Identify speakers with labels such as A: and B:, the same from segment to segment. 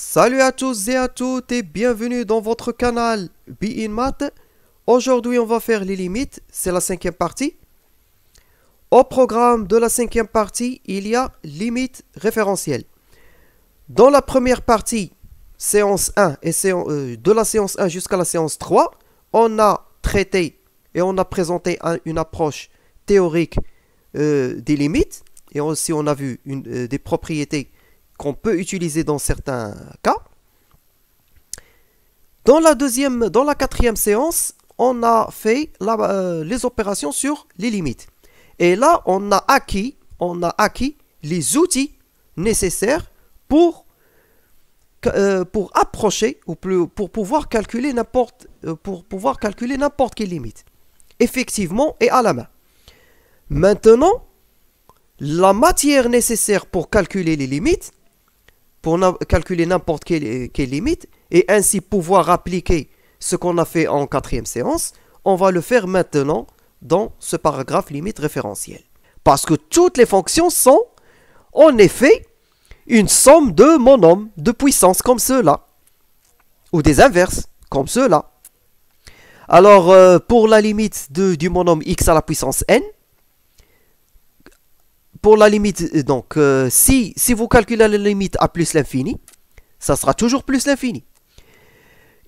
A: Salut à tous et à toutes et bienvenue dans votre canal Be in Math. Aujourd'hui on va faire les limites, c'est la cinquième partie. Au programme de la cinquième partie, il y a limites référentielles. Dans la première partie, séance 1 et de la séance 1 jusqu'à la séance 3, on a traité et on a présenté une approche théorique des limites. Et aussi on a vu des propriétés qu'on peut utiliser dans certains cas. Dans la quatrième séance, on a fait les opérations sur les limites. Et là, on a acquis les outils nécessaires pour approcher ou pour pouvoir calculer n'importe quelle limite, effectivement et à la main. Maintenant, la matière nécessaire pour calculer les limites, pour calculer n'importe quelle limite, et ainsi pouvoir appliquer ce qu'on a fait en quatrième séance, on va le faire maintenant dans ce paragraphe limite référentielle. Parce que toutes les fonctions sont, en effet, une somme de monômes de puissance comme ceux-là, ou des inverses comme ceux-là. Alors, pour la limite du monôme x à la puissance n, pour la limite, donc, si vous calculez la limite à plus l'infini, ça sera toujours plus l'infini.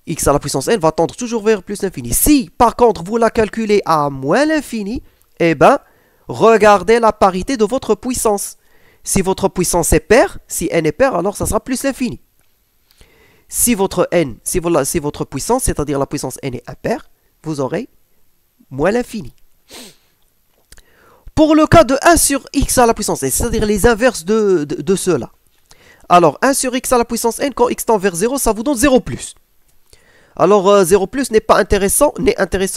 A: X à la puissance n va tendre toujours vers plus l'infini. Si, par contre, vous la calculez à moins l'infini, eh bien, regardez la parité de votre puissance. Si votre puissance est paire, si n est paire, alors ça sera plus l'infini. Si votre puissance, c'est-à-dire la puissance n est impaire, vous aurez moins l'infini. Pour le cas de 1 sur x à la puissance n, c'est-à-dire les inverses de ceux-là. Alors, 1 sur x à la puissance n, quand x tend vers 0, ça vous donne 0 plus. Alors, 0 plus n'est intéressant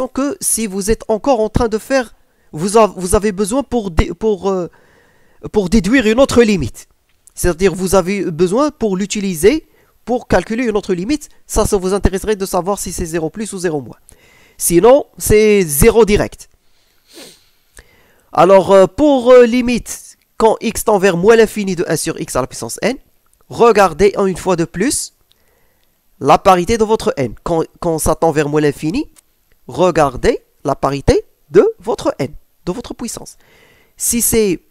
A: que si vous êtes encore en train de faire... Vous avez besoin pour déduire une autre limite. C'est-à-dire, vous avez besoin pour l'utiliser, pour calculer une autre limite. Ça vous intéresserait de savoir si c'est 0 plus ou 0 moins. Sinon, c'est 0 direct. Alors, pour limite, quand x tend vers moins l'infini de 1 sur x à la puissance n, regardez une fois de plus la parité de votre n. Quand ça tend vers moins l'infini, regardez la parité de votre n, de votre puissance. Si c'est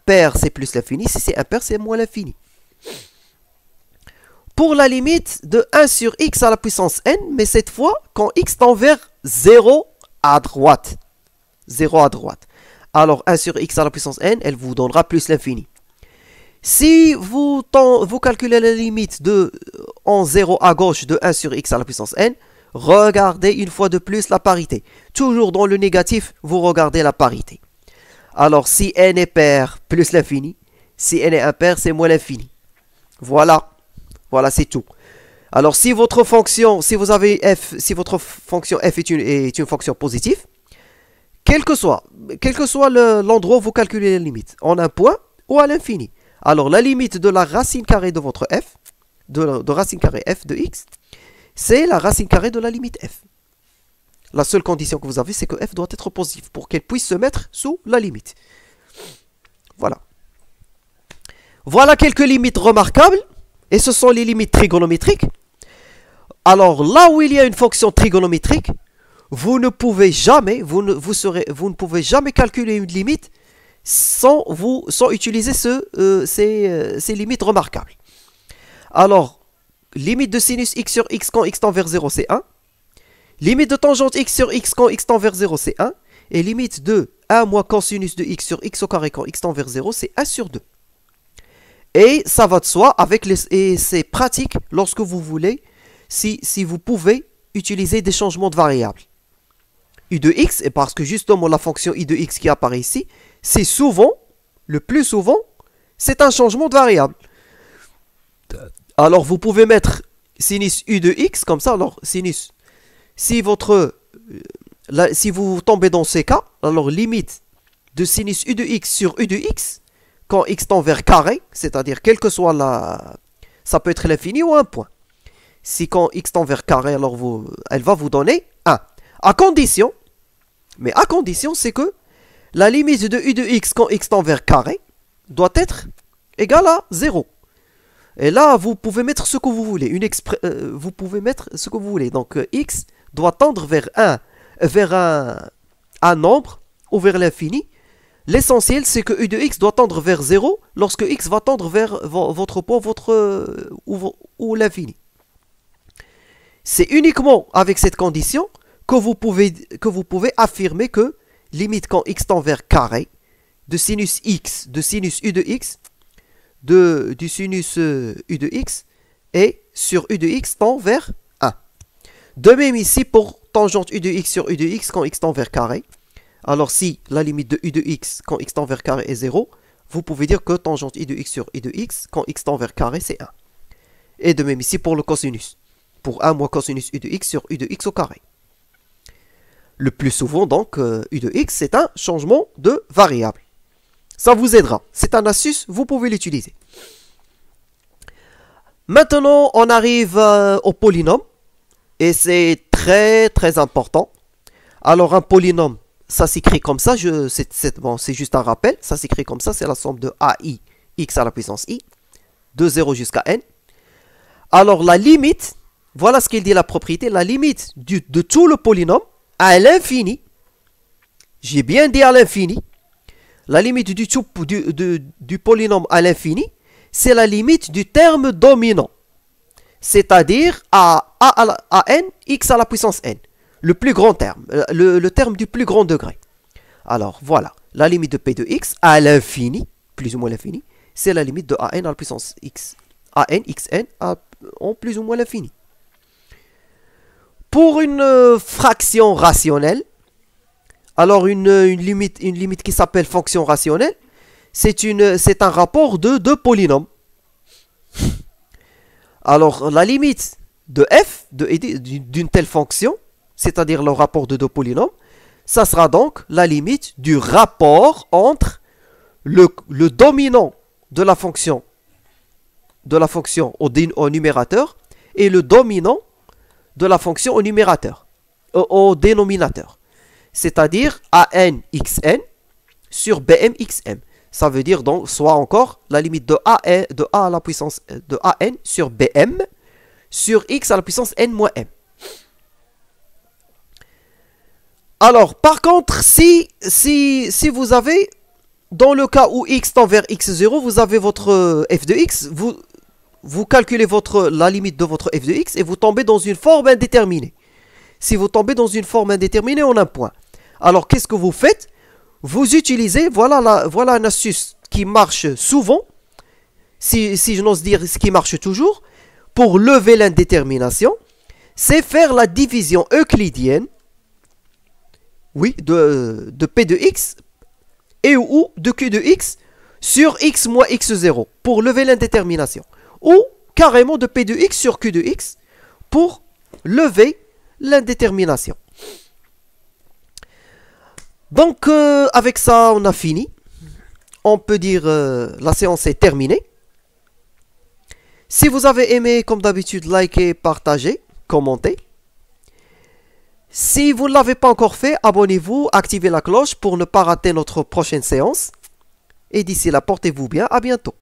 A: pair, c'est plus l'infini. Si c'est impair, c'est moins l'infini. Pour la limite de 1 sur x à la puissance n, mais cette fois, quand x tend vers 0 à droite. 0 à droite. Alors, 1 sur x à la puissance n, elle vous donnera plus l'infini. Si vous calculez la limite en 0 à gauche de 1 sur x à la puissance n, regardez une fois de plus la parité. Toujours dans le négatif, vous regardez la parité. Alors, si n est pair, plus l'infini. Si n est impair, c'est moins l'infini. Voilà. Voilà, c'est tout. Alors, si votre fonction f est une fonction positive, quel que soit l'endroit où vous calculez la limite, en un point ou à l'infini. Alors, la limite de la racine carrée de votre f, de racine carrée f de x, c'est la racine carrée de la limite f. La seule condition que vous avez, c'est que f doit être positif pour qu'elle puisse se mettre sous la limite. Voilà. Voilà quelques limites remarquables, et ce sont les limites trigonométriques. Alors, là où il y a une fonction trigonométrique, vous ne pouvez jamais calculer une limite sans utiliser ces limites remarquables. Alors, limite de sinus x sur x quand x tend vers 0, c'est 1. Limite de tangente x sur x quand x tend vers 0, c'est 1. Et limite de 1 moins cosinus de x sur x au carré quand x tend vers 0, c'est 1 sur 2. Et ça va de soi, et c'est pratique lorsque vous voulez, si vous pouvez utiliser des changements de variables. U de x, et parce que justement la fonction i de x qui apparaît ici, c'est souvent, le plus souvent, c'est un changement de variable. Alors vous pouvez mettre sinus u de x comme ça. Alors sinus, si vous tombez dans ces cas, alors limite de sinus u de x sur u de x, quand x tend vers carré, c'est-à-dire quel que soit ça peut être l'infini ou un point. Si quand x tend vers carré, alors elle va vous donner 1. À condition, c'est que la limite de u de x quand x tend vers carré doit être égale à 0. Et là, vous pouvez mettre ce que vous voulez. Vous pouvez mettre ce que vous voulez. Donc, x doit tendre vers un nombre ou vers l'infini. L'essentiel, c'est que u de x doit tendre vers 0 lorsque x va tendre vers votre point ou l'infini. C'est uniquement avec cette condition que vous pouvez affirmer que limite quand x tend vers carré de sinus x, de sinus u de x, du sinus u de x et sur u de x tend vers 1. De même ici pour tangente u de x sur u de x quand x tend vers carré. Alors si la limite de u de x quand x tend vers carré est 0, vous pouvez dire que tangente u de x sur u de x quand x tend vers carré c'est 1. Et de même ici pour le cosinus. Pour 1 moins cosinus u de x sur u de x au carré. Le plus souvent donc, u de x c'est un changement de variable. Ça vous aidera. C'est un astuce, vous pouvez l'utiliser. Maintenant, on arrive au polynôme. Et c'est très très important. Alors un polynôme, ça s'écrit comme ça. C'est juste un rappel. Ça s'écrit comme ça. C'est la somme de AI, x à la puissance i, de 0 jusqu'à n. Alors la limite, voilà ce qu'il dit la propriété. La limite de tout le polynôme à l'infini. J'ai bien dit à l'infini. La limite du polynôme à l'infini, c'est la limite du terme dominant. C'est-à-dire à n, x à la puissance n. Le plus grand terme. Le terme du plus grand degré. Alors, voilà. La limite de p de x à l'infini, plus ou moins l'infini, c'est la limite de an à la puissance x. An, xn, en plus ou moins l'infini. Pour une fraction rationnelle, alors une limite qui s'appelle fonction rationnelle, c'est un rapport de deux polynômes. Alors la limite de f d'une telle fonction, c'est-à-dire le rapport de deux polynômes, ça sera donc la limite du rapport entre le dominant de la fonction au numérateur et le dominant de la fonction au dénominateur. C'est-à-dire an xn sur bm xm. Ça veut dire donc soit encore la limite de a à la puissance de an sur bm sur x à la puissance n moins m. Alors, par contre, si vous avez, dans le cas où x tend vers x0, vous avez votre f de x, vous calculez la limite de votre f de x et vous tombez dans une forme indéterminée. Si vous tombez dans une forme indéterminée, on a un point. Alors, qu'est-ce que vous faites? Vous utilisez, voilà une astuce qui marche souvent, si je n'ose dire ce qui marche toujours, pour lever l'indétermination, c'est faire la division euclidienne, oui, de p de x et ou de q de x sur x moins x0 pour lever l'indétermination. Ou carrément de p de x sur q de x pour lever l'indétermination. Donc, avec ça, on a fini. On peut dire la séance est terminée. Si vous avez aimé, comme d'habitude, likez, partagez, commentez. Si vous ne l'avez pas encore fait, abonnez-vous, activez la cloche pour ne pas rater notre prochaine séance. Et d'ici là, portez-vous bien. À bientôt.